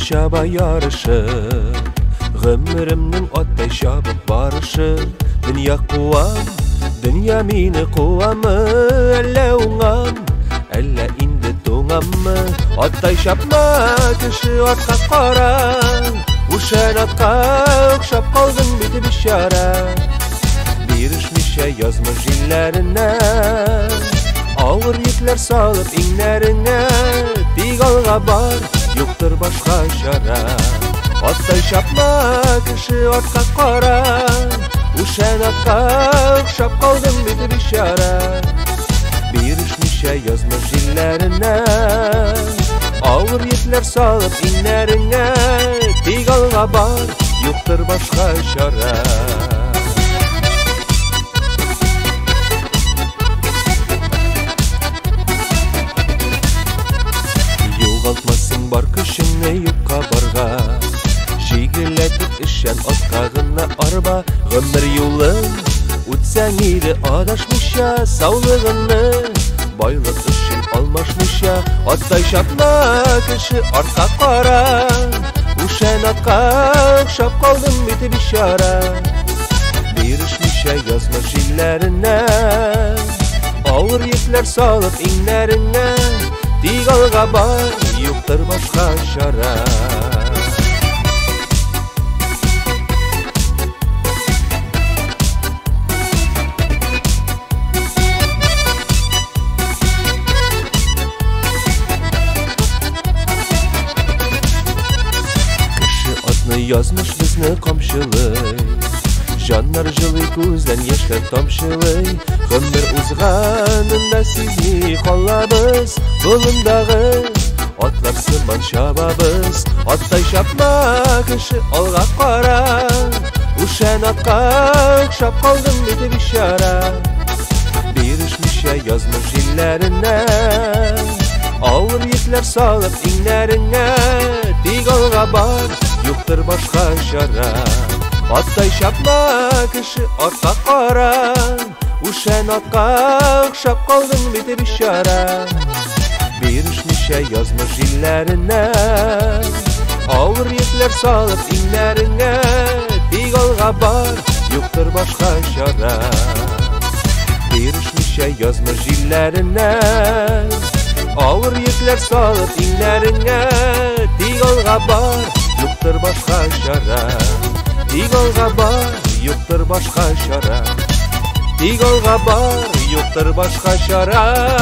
şaba yarışıp Gümrümnün otday şabıp barışıp Dünya kuvam, dünya mini kuvamı Elle uğam, elle indi tuğamı Otday şapma kişi otka koran Uşan otka okşap kaldın biti bişara Birişmişe yazmış illerine Ağır yükler salıp inlerine Digalga var, yoktur başka şara Otday şapma kişi otka koran Uşan otka okşap kaldın biti bişara Birişmişe yazmış illerine Ağır yükler salıp inlerine Digalga var, yoktur başka şara Yoğaltmasın bar kışını yukka barga Jigirletip işen otkağına arba Gümür yolun Utsen iydi adaşmışa Sağlığını Baylık işin almaşmışa Otday şapma kişi arka kara Uşen otka okşap kaldın biti bişara Birişmişe yazmış illerine Ağır yükler salıp inlerine Digalga var, yoktur başka şara Yazmış bizni komşılık Janlar жылый көзден ешкір tomşılый Гümür uzğanında sizi kollabız Bulunдағы otlar sıman şababız Otday şapma kişi olga qara Uşan otka okşap kaldın biti bişara Birişmişe yazmış illerine Ağır yükler salıp inlerine Digalga var, yoktur başka şara Otday şapma kişi orta koran Uşan otka okşap kaldın biti bişara Birişmişe yazmış illerine Ağır yükler salıp inlerine Digalga var, yoktur başka şara Birişmişe yazmış illerine Ağır yükler salıp inlerine Digalga var, yoktur başka şara Digalga var, yoktur başka şara Digalga var, yoktur başka şara